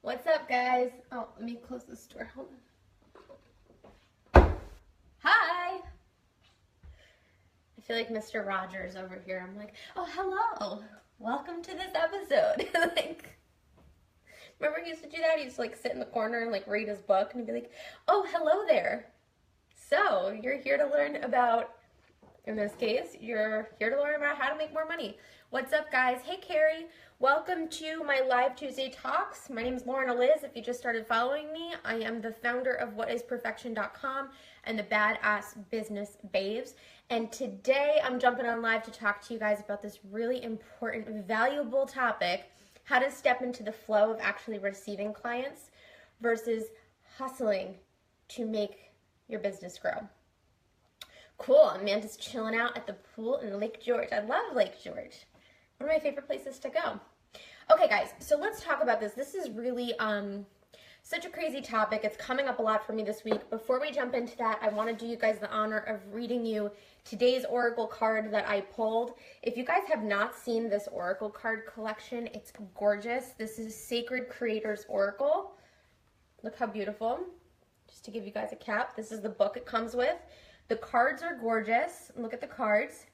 What's up, guys? Oh, let me close this door. Hold on. Hi! I feel like Mr. Rogers over here. I'm like, oh, hello. Welcome to this episode. Like, remember he used to do that? He used to like sit in the corner and like read his book and he'd be like, oh, hello there. So, you're here to learn about, in this case, you're here to learn about how to make more money. What's up, guys? Hey, Carrie. Welcome to my live Tuesday talks. My name is Lauren Eliz. If you just started following me, I am the founder of whatisperfection.com and the Badass Business Babes. And today I'm jumping on live to talk to you guys about this really important, valuable topic, how to step into the flow of actually receiving clients versus hustling to make your business grow. Cool, Amanda's chilling out at the pool in Lake George. I love Lake George. One of my favorite places to go. Okay, guys, so let's talk about this. This is really such a crazy topic. It's coming up a lot for me this week. Before we jump into that, I want to do you guys the honor of reading you today's Oracle card that I pulled. If you guys have not seen this Oracle card collection, it's gorgeous. This is Sacred Creators Oracle. Look how beautiful. Just to give you guys a cap, this is the book it comes with. The cards are gorgeous. Look at the cards.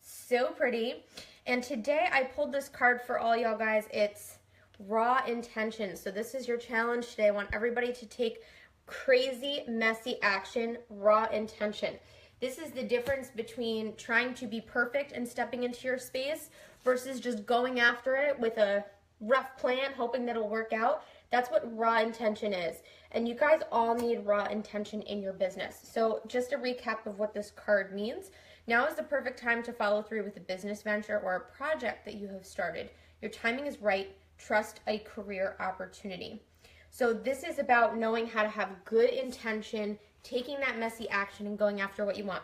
So pretty. And today I pulled this card for all y'all guys. It's Raw Intention. So this is your challenge today. I want everybody to take crazy, messy action, raw intention. This is the difference between trying to be perfect and stepping into your space versus just going after it with a rough plan, hoping that it'll work out. That's what raw intention is. And you guys all need raw intention in your business. So just a recap of what this card means. Now is the perfect time to follow through with a business venture or a project that you have started. Your timing is right. Trust a career opportunity. So this is about knowing how to have good intention, taking that messy action and going after what you want.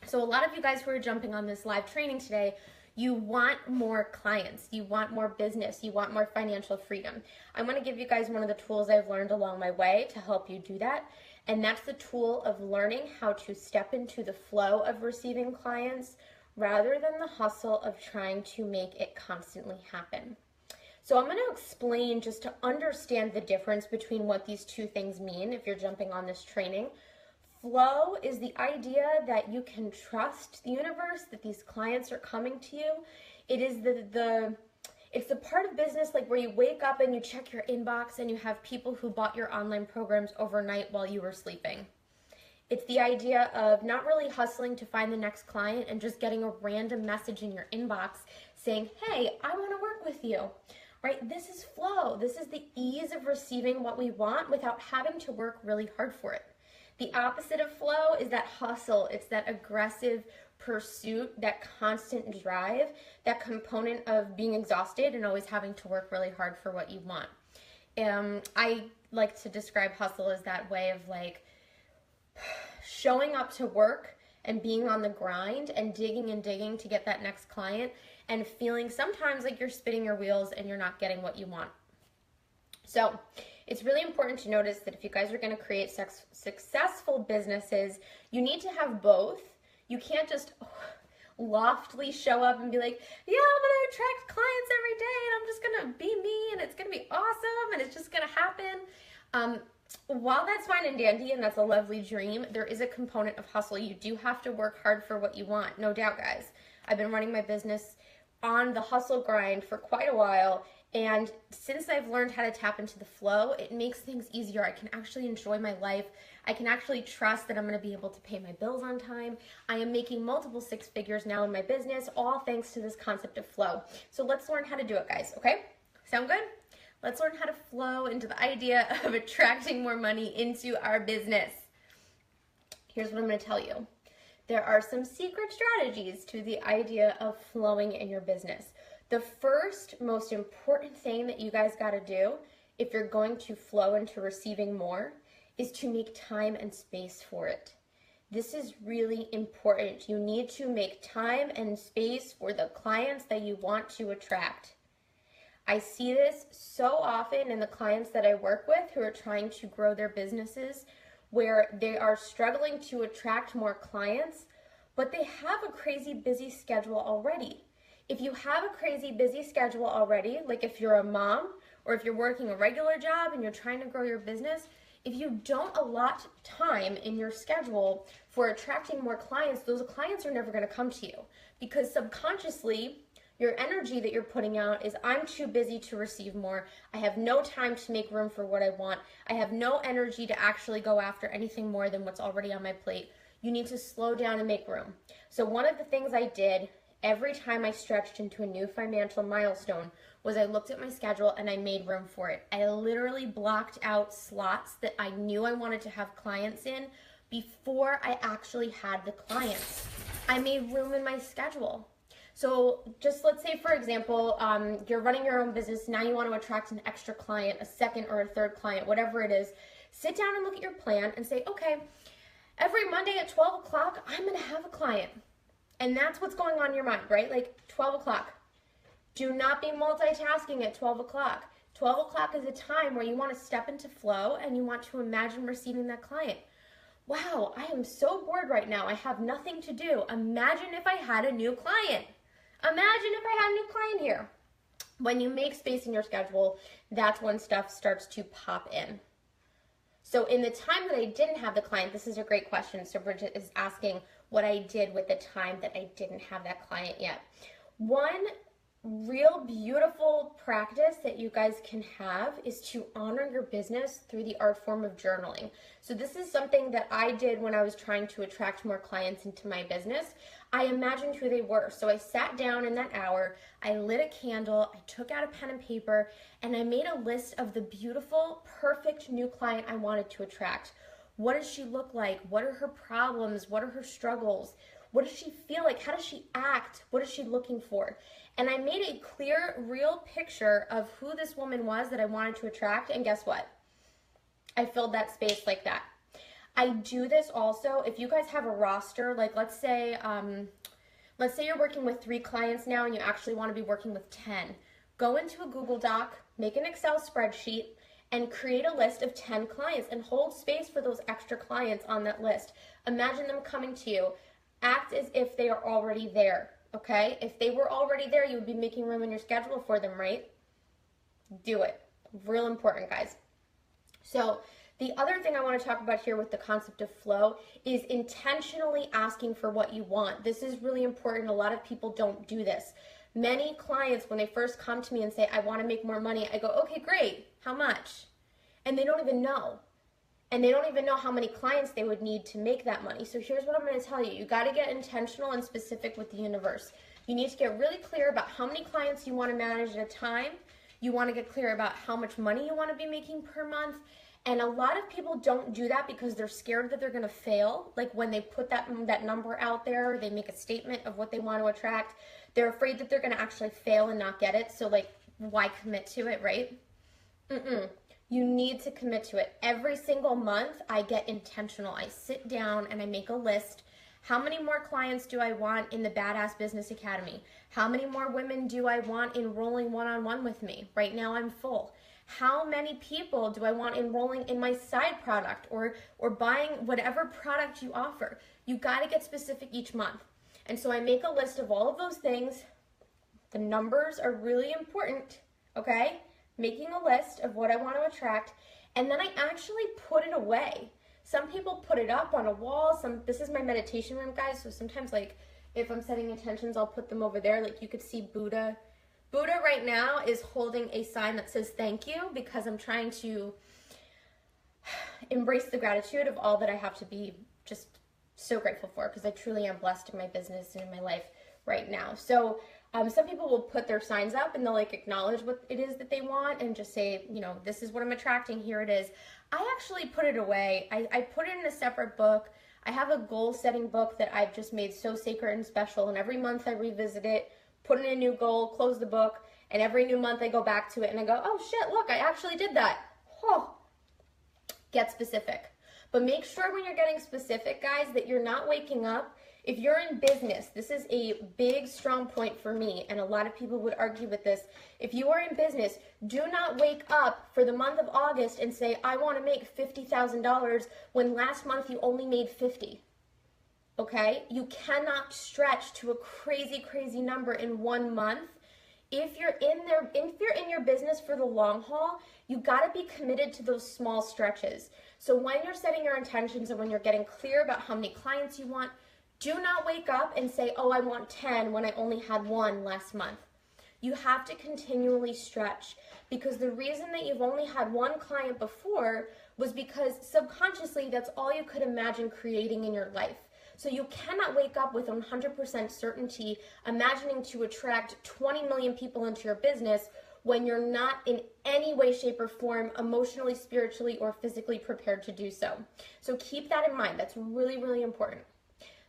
So a lot of you guys who are jumping on this live training today, you want more clients, you want more business, you want more financial freedom. I'm going to give you guys one of the tools I've learned along my way to help you do that. And that's the tool of learning how to step into the flow of receiving clients rather than the hustle of trying to make it constantly happen. So I'm going to explain just to understand the difference between what these two things mean if you're jumping on this training. Flow is the idea that you can trust the universe, that these clients are coming to you. It is it's the part of business like where you wake up and you check your inbox and you have people who bought your online programs overnight while you were sleeping. It's the idea of not really hustling to find the next client and just getting a random message in your inbox saying, hey, I want to work with you. Right? This is flow. This is the ease of receiving what we want without having to work really hard for it. The opposite of flow is that hustle. It's that aggressive pursuit, that constant drive, that component of being exhausted and always having to work really hard for what you want. I like to describe hustle as that way of like showing up to work and being on the grind and digging to get that next client and feeling sometimes like you're spinning your wheels and you're not getting what you want. So it's really important to notice that if you guys are going to create successful businesses, you need to have both. You can't just loftily show up and be like, yeah, I'm going to attract clients every day and I'm just going to be me and it's going to be awesome and it's just going to happen. While that's fine and dandy and that's a lovely dream, there is a component of hustle. You do have to work hard for what you want, no doubt, guys. I've been running my business on the hustle grind for quite a while, and since I've learned how to tap into the flow, it makes things easier. I can actually enjoy my life. I can actually trust that I'm going to be able to pay my bills on time. I am making multiple six figures now in my business, all thanks to this concept of flow. So let's learn how to do it, guys, okay? Sound good? Let's learn how to flow into the idea of attracting more money into our business. Here's what I'm going to tell you. There are some secret strategies to the idea of flowing in your business. The first most important thing that you guys got to do if you're going to flow into receiving more is to make time and space for it. This is really important. You need to make time and space for the clients that you want to attract. I see this so often in the clients that I work with who are trying to grow their businesses, where they are struggling to attract more clients, but they have a crazy busy schedule already. If you have a crazy busy schedule already, like if you're a mom or if you're working a regular job and you're trying to grow your business, if you don't allot time in your schedule for attracting more clients, those clients are never going to come to you, because subconsciously your energy that you're putting out is, I'm too busy to receive more. I have no time to make room for what I want. I have no energy to actually go after anything more than what's already on my plate. You need to slow down and make room. So one of the things I did every time I stretched into a new financial milestone was I looked at my schedule and I made room for it. I literally blocked out slots that I knew I wanted to have clients in before I actually had the clients. I made room in my schedule. So just let's say, for example, you're running your own business. Now you want to attract an extra client, a second or a third client, whatever it is. Sit down and look at your plan and say, okay, every Monday at 12 o'clock, I'm going to have a client. And that's what's going on in your mind, right? Like 12 o'clock. Do not be multitasking at 12 o'clock. 12 o'clock is a time where you want to step into flow and you want to imagine receiving that client. Wow, I am so bored right now. I have nothing to do. Imagine if I had a new client. Imagine if I had a new client here. When you make space in your schedule, that's when stuff starts to pop in. So in the time that I didn't have the client, this is a great question. So Bridget is asking what I did with the time that I didn't have that client yet. One real beautiful practice that you guys can have is to honor your business through the art form of journaling. So this is something that I did when I was trying to attract more clients into my business. I imagined who they were. So I sat down in that hour, I lit a candle, I took out a pen and paper, and I made a list of the beautiful, perfect new client I wanted to attract. What does she look like? What are her problems? What are her struggles? What does she feel like? How does she act? What is she looking for? And I made a clear, real picture of who this woman was that I wanted to attract, and guess what? I filled that space like that. I do this also if you guys have a roster, like let's say you're working with 3 clients now and you actually want to be working with 10. Go into a Google Doc, make an Excel spreadsheet, and create a list of 10 clients and hold space for those extra clients on that list. Imagine them coming to you. Act as if they are already there, okay? If they were already there, you would be making room in your schedule for them, right? Do it. Real important, guys. So the other thing I want to talk about here with the concept of flow is intentionally asking for what you want. This is really important. A lot of people don't do this. Many clients, when they first come to me and say, I want to make more money, I go, okay, great. How much? And they don't even know. And they don't even know how many clients they would need to make that money. So here's what I'm going to tell you. You got to get intentional and specific with the universe. You need to get really clear about how many clients you want to manage at a time. You want to get clear about how much money you want to be making per month. And a lot of people don't do that because they're scared that they're going to fail. Like when they put that number out there, they make a statement of what they want to attract. They're afraid that they're going to actually fail and not get it. So like, why commit to it, right? You need to commit to it. Every single month, I get intentional. I sit down and I make a list. How many more clients do I want in the Badass Business Academy? How many more women do I want enrolling one-on-one with me? Right now, I'm full. How many people do I want enrolling in my side product or buying whatever product you offer? You got to get specific each month. And so I make a list of all of those things. The numbers are really important, okay? Making a list of what I want to attract, and then I actually put it away. Some people put it up on a wall. This is my meditation room, guys, so sometimes like if I'm setting intentions, I'll put them over there. Like you could see Buddha. Buddha right now is holding a sign that says thank you because I'm trying to embrace the gratitude of all that I have to be just so grateful for, because I truly am blessed in my business and in my life right now. So some people will put their signs up and they'll like acknowledge what it is that they want and just say, you know, this is what I'm attracting, here it is. I actually put it away. I put it in a separate book. I have a goal setting book that I've just made so sacred and special, and every month I revisit it, put in a new goal, close the book, and every new month I go back to it and I go, oh shit, look, I actually did that. Oh. Get specific. But make sure when you're getting specific, guys, that you're not waking up. If you're in business, this is a big, strong point for me, and a lot of people would argue with this. If you are in business, do not wake up for the month of August and say, I want to make $50,000 when last month you only made 50. Okay? You cannot stretch to a crazy, crazy number in 1 month If you're in your business for the long haul, you got to be committed to those small stretches. So when you're setting your intentions and when you're getting clear about how many clients you want, do not wake up and say, oh, I want 10 when I only had 1 last month. You have to continually stretch, because the reason that you've only had 1 client before was because subconsciously that's all you could imagine creating in your life. So you cannot wake up with 100% certainty imagining to attract 20 million people into your business when you're not in any way, shape, or form emotionally, spiritually, or physically prepared to do so. So keep that in mind. That's really, really important.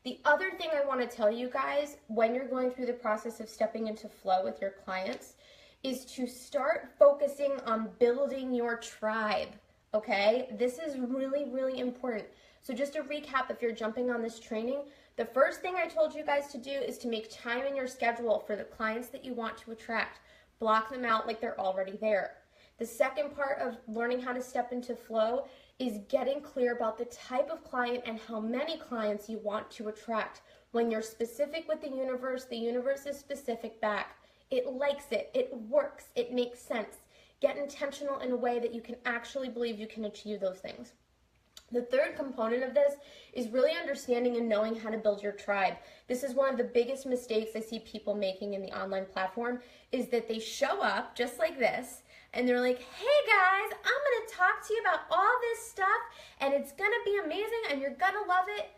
The other thing I want to tell you guys when you're going through the process of stepping into flow with your clients is to start focusing on building your tribe, okay? This is really, really important. So just to recap, if you're jumping on this training, the first thing I told you guys to do is to make time in your schedule for the clients that you want to attract. Block them out like they're already there. The second part of learning how to step into flow is getting clear about the type of client and how many clients you want to attract. When you're specific with the universe is specific back. It likes it, it works, it makes sense. Get intentional in a way that you can actually believe you can achieve those things. The third component of this is really understanding and knowing how to build your tribe. This is one of the biggest mistakes I see people making in the online platform, is that they show up just like this and they're like, hey guys, I'm gonna talk to you about all this stuff and it's gonna be amazing and you're gonna love it,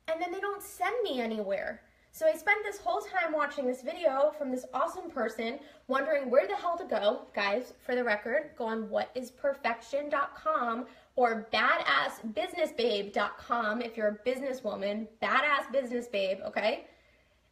and then they don't send me anywhere. So I spent this whole time watching this video from this awesome person wondering where the hell to go. Guys, for the record, go on whatisperfection.com or badassbusinessbabe.com if you're a businesswoman, badass business babe, okay?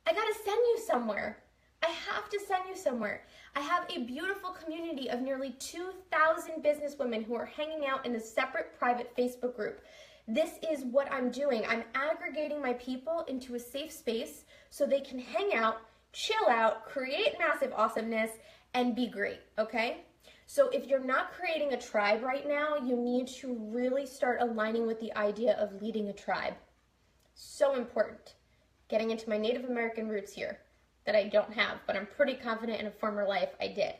I gotta send you somewhere. I have to send you somewhere. I have a beautiful community of nearly 2,000 businesswomen who are hanging out in a separate private Facebook group. This is what I'm doing. I'm aggregating my people into a safe space so they can hang out, chill out, create massive awesomeness, and be great, okay? So if you're not creating a tribe right now, you need to really start aligning with the idea of leading a tribe. So important. Getting into my Native American roots here that I don't have, but I'm pretty confident in a former life I did.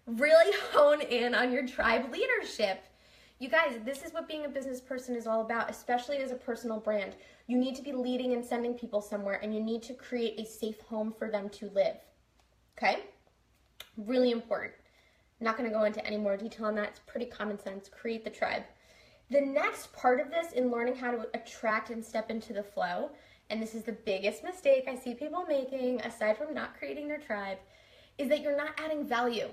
Really hone in on your tribe leadership. You guys, this is what being a business person is all about, especially as a personal brand. You need to be leading and sending people somewhere, and you need to create a safe home for them to live, okay? Really important. I'm not gonna go into any more detail on that. It's pretty common sense. Create the tribe. The next part of this in learning how to attract and step into the flow, and this is the biggest mistake I see people making, aside from not creating their tribe, is that you're not adding value.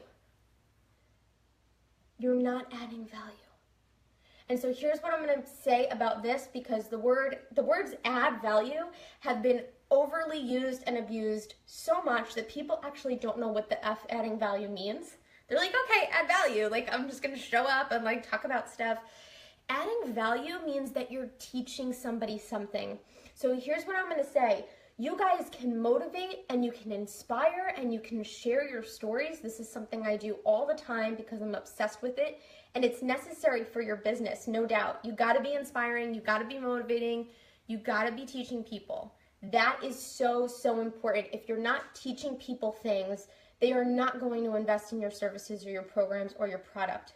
You're not adding value. And so here's what I'm going to say about this, because the words add value have been overly used and abused so much that people actually don't know what the F adding value means. They're like, okay, add value. Like, I'm just going to show up and like talk about stuff. Adding value means that you're teaching somebody something. So here's what I'm going to say. You guys can motivate and you can inspire and you can share your stories. This is something I do all the time because I'm obsessed with it. And it's necessary for your business, no doubt. You gotta be inspiring, you gotta be motivating, you gotta be teaching people. That is so, so important. If you're not teaching people things, they are not going to invest in your services or your programs or your product.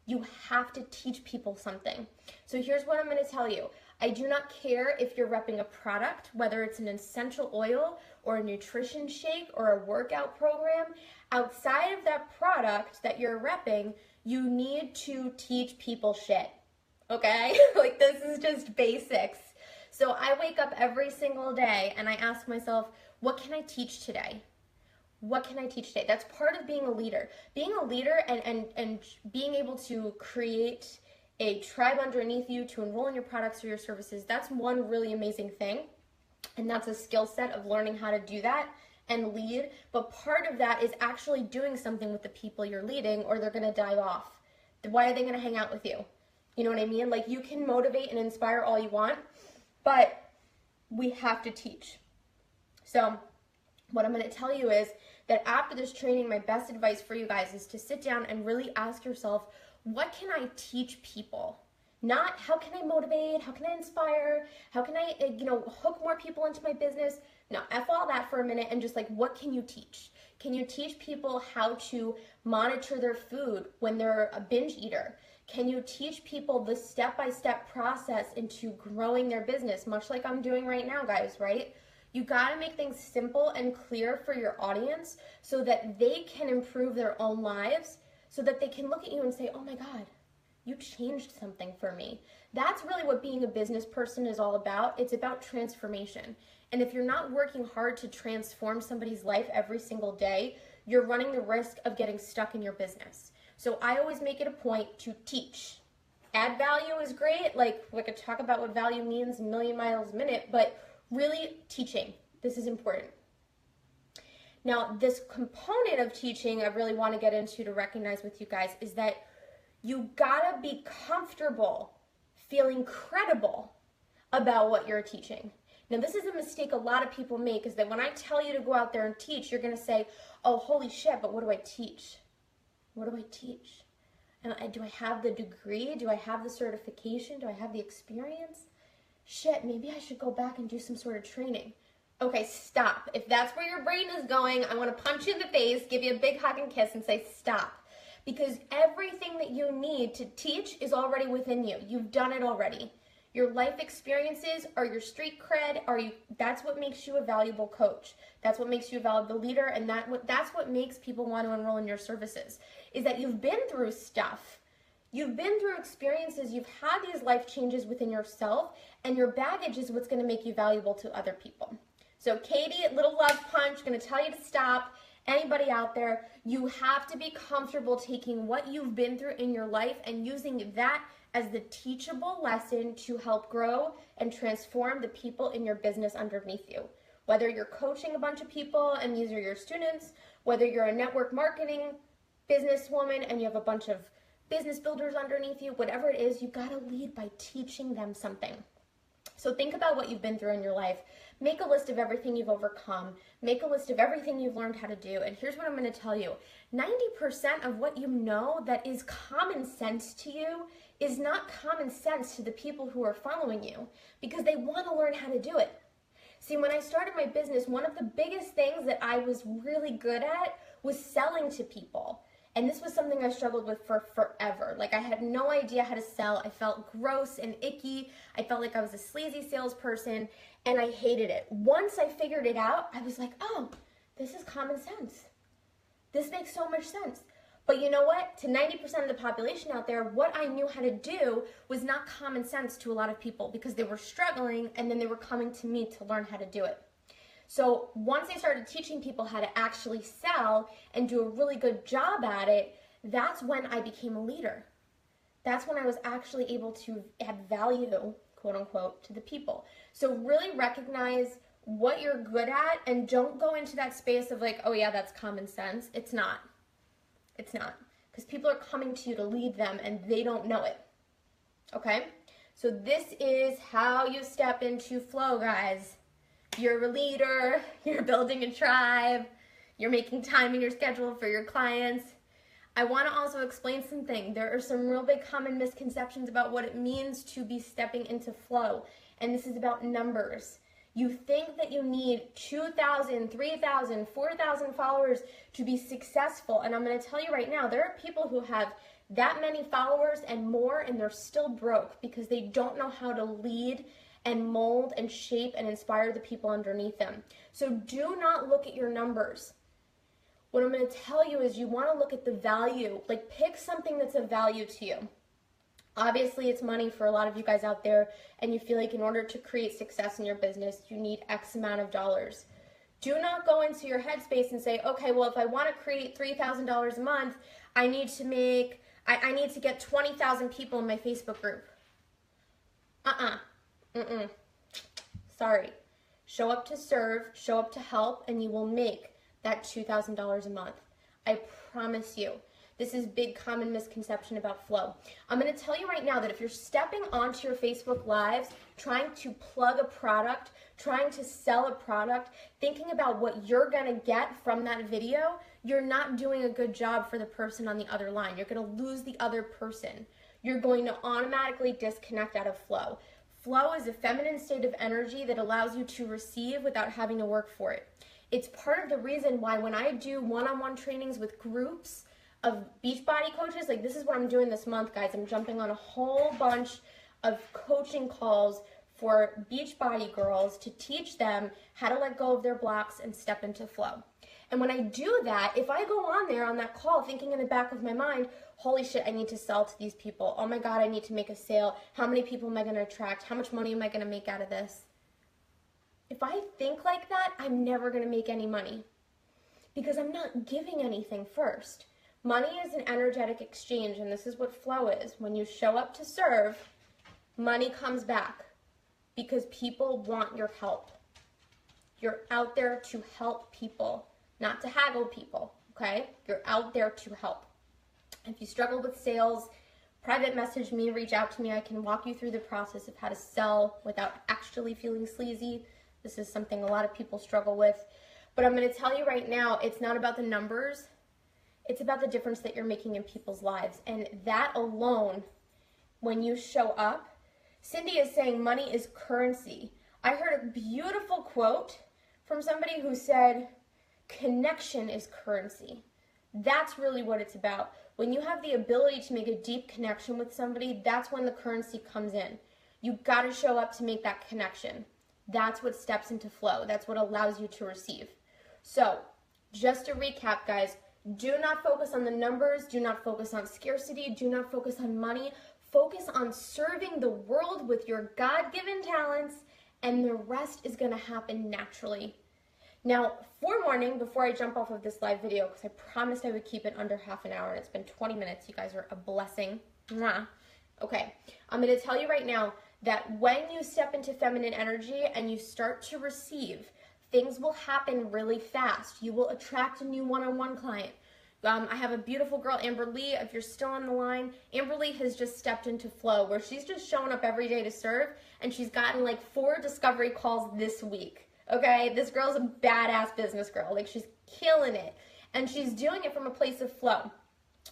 You have to teach people something. So here's what I'm gonna tell you. I do not care if you're repping a product, whether it's an essential oil or a nutrition shake or a workout program. Outside of that product that you're repping, you need to teach people shit, okay? Like, this is just basics. So I wake up every single day and I ask myself, what can I teach today? What can I teach today? That's part of being a leader. Being a leader and being able to create a tribe underneath you to enroll in your products or your services, that's one really amazing thing. And that's a skill set of learning how to do that and lead. But part of that is actually doing something with the people you're leading, or they're gonna die off. Why are they gonna hang out with you? You know what I mean? Like, you can motivate and inspire all you want, but we have to teach. So what I'm gonna tell you is that after this training, my best advice for you guys is to sit down and really ask yourself, what can I teach people? Not how can I motivate, how can I inspire, how can I, hook more people into my business? Now, F all that for a minute and just like, what can you teach? Can you teach people how to monitor their food when they're a binge eater? Can you teach people the step-by-step process into growing their business, much like I'm doing right now, guys, right? You gotta make things simple and clear for your audience so that they can improve their own lives, so that they can look at you and say, oh my God, you changed something for me. That's really what being a business person is all about. It's about transformation. And if you're not working hard to transform somebody's life every single day, you're running the risk of getting stuck in your business. So I always make it a point to teach. Add value is great. Like, we could talk about what value means a million miles a minute, but really teaching. This is important. Now, this component of teaching I really want to get into to recognize with you guys is that you gotta be comfortable feeling credible about what you're teaching. Now, this is a mistake a lot of people make, is that when I tell you to go out there and teach, you're going to say, oh, holy shit, but what do I teach? What do I teach? And do I have the degree? Do I have the certification? Do I have the experience? Shit, maybe I should go back and do some sort of training. Okay, stop. If that's where your brain is going, I want to punch you in the face, give you a big hug and kiss and say stop. Because everything that you need to teach is already within you. You've done it already. Your life experiences are your street cred. That's what makes you a valuable coach. That's what makes you a valuable leader, and that's what makes people want to enroll in your services, is that you've been through stuff. You've been through experiences. You've had these life changes within yourself, and your baggage is what's going to make you valuable to other people. So Katie, little love punch, going to tell you to stop. Anybody out there, you have to be comfortable taking what you've been through in your life and using that as the teachable lesson to help grow and transform the people in your business underneath you. Whether you're coaching a bunch of people and these are your students, whether you're a network marketing businesswoman and you have a bunch of business builders underneath you, whatever it is, you gotta lead by teaching them something. So think about what you've been through in your life. Make a list of everything you've overcome. Make a list of everything you've learned how to do. And here's what I'm going to tell you. 90% of what you know that is common sense to you is not common sense to the people who are following you, because they want to learn how to do it. See, when I started my business, one of the biggest things that I was really good at was selling to people. And this was something I struggled with for forever. Like, I had no idea how to sell. I felt gross and icky. I felt like I was a sleazy salesperson, and I hated it. Once I figured it out, I was like, oh, this is common sense. This makes so much sense. But you know what? To 90% of the population out there, what I knew how to do was not common sense to a lot of people, because they were struggling and then they were coming to me to learn how to do it. So once I started teaching people how to actually sell and do a really good job at it, that's when I became a leader. That's when I was actually able to add value, quote unquote, to the people. So really recognize what you're good at, and don't go into that space of like, oh yeah, that's common sense. It's not. It's not. Because people are coming to you to lead them and they don't know it. Okay? So this is how you step into flow, guys. You're a leader, you're building a tribe, you're making time in your schedule for your clients. I want to also explain something. There are some real big common misconceptions about what it means to be stepping into flow, and this is about numbers. You think that you need 2,000, 3,000, 4,000 followers to be successful, and I'm going to tell you right now, there are people who have that many followers and more, and they're still broke because they don't know how to lead and mold and shape and inspire the people underneath them. So do not look at your numbers. What I'm going to tell you is you want to look at the value. Like, pick something that's of value to you. Obviously, it's money for a lot of you guys out there, and you feel like in order to create success in your business, you need X amount of dollars. Do not go into your headspace and say, okay, well, if I want to create $3,000 a month, I need to get 20,000 people in my Facebook group. Sorry. Show up to serve, show up to help, and you will make that $2,000 a month. I promise you. This is big common misconception about flow. I'm going to tell you right now that if you're stepping onto your Facebook Lives, trying to plug a product, trying to sell a product, thinking about what you're going to get from that video, you're not doing a good job for the person on the other line. You're going to lose the other person. You're going to automatically disconnect out of flow. Flow is a feminine state of energy that allows you to receive without having to work for it. It's part of the reason why when I do one-on-one trainings with groups of Beachbody coaches, like this is what I'm doing this month, guys. I'm jumping on a whole bunch of coaching calls for Beachbody girls to teach them how to let go of their blocks and step into flow. And when I do that, if I go on there on that call thinking in the back of my mind, holy shit, I need to sell to these people. Oh my God, I need to make a sale. How many people am I going to attract? How much money am I going to make out of this? If I think like that, I'm never going to make any money because I'm not giving anything first. Money is an energetic exchange, and this is what flow is. When you show up to serve, money comes back because people want your help. You're out there to help people, not to haggle people, okay? You're out there to help. If you struggle with sales, private message me, reach out to me. I can walk you through the process of how to sell without actually feeling sleazy. This is something a lot of people struggle with. But I'm going to tell you right now, it's not about the numbers. It's about the difference that you're making in people's lives. And that alone, when you show up, Cindy is saying money is currency. I heard a beautiful quote from somebody who said, connection is currency. That's really what it's about. When you have the ability to make a deep connection with somebody, that's when the currency comes in. You got to show up to make that connection. That's what steps into flow. That's what allows you to receive. So, just to recap, guys, do not focus on the numbers. Do not focus on scarcity. Do not focus on money. Focus on serving the world with your God-given talents, and the rest is going to happen naturally. Now, forewarning before I jump off of this live video, because I promised I would keep it under half an hour, and it's been 20 minutes. You guys are a blessing. Mwah. Okay, I'm going to tell you right now that when you step into feminine energy and you start to receive, things will happen really fast. You will attract a new one-on-one client. I have a beautiful girl, Amber Lee. If you're still on the line, Amber Lee has just stepped into flow where she's just showing up every day to serve, and she's gotten like 4 discovery calls this week. Okay, this girl's a badass business girl. Like, she's killing it, and she's doing it from a place of flow.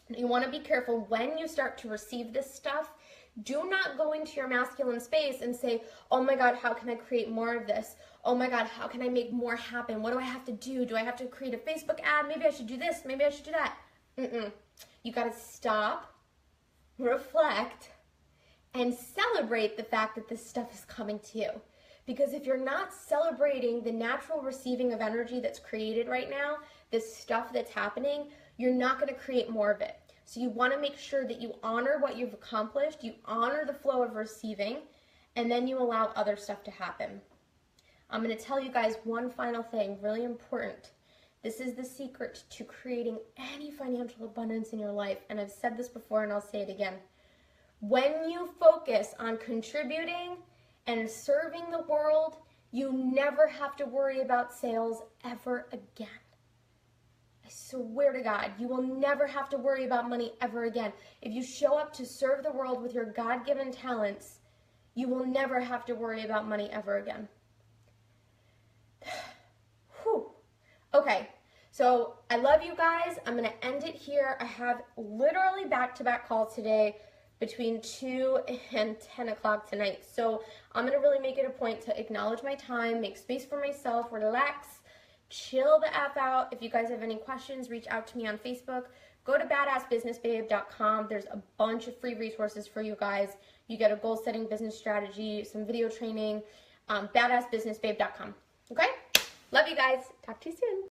You want to be careful when you start to receive this stuff. Do not go into your masculine space and say, oh my God, how can I create more of this? Oh my God, how can I make more happen? What do I have to do? Do I have to create a Facebook ad? Maybe I should do this. Maybe I should do that. You got to stop, reflect, and celebrate the fact that this stuff is coming to you. Because if you're not celebrating the natural receiving of energy that's created right now, this stuff that's happening, you're not going to create more of it. So you want to make sure that you honor what you've accomplished, you honor the flow of receiving, and then you allow other stuff to happen. I'm going to tell you guys one final thing, really important. This is the secret to creating any financial abundance in your life, and I've said this before and I'll say it again. When you focus on contributing and serving the world, you never have to worry about sales ever again. I swear to God, you will never have to worry about money ever again. If you show up to serve the world with your God-given talents, you will never have to worry about money ever again. Whew. Okay, so I love you guys. I'm going to end it here. I have literally back-to-back calls today between 2 and 10 o'clock tonight. So I'm going to really make it a point to acknowledge my time, make space for myself, relax, chill the F out. If you guys have any questions, reach out to me on Facebook. Go to badassbusinessbabe.com. There's a bunch of free resources for you guys. You get a goal-setting business strategy, some video training, badassbusinessbabe.com. Okay? Love you guys. Talk to you soon.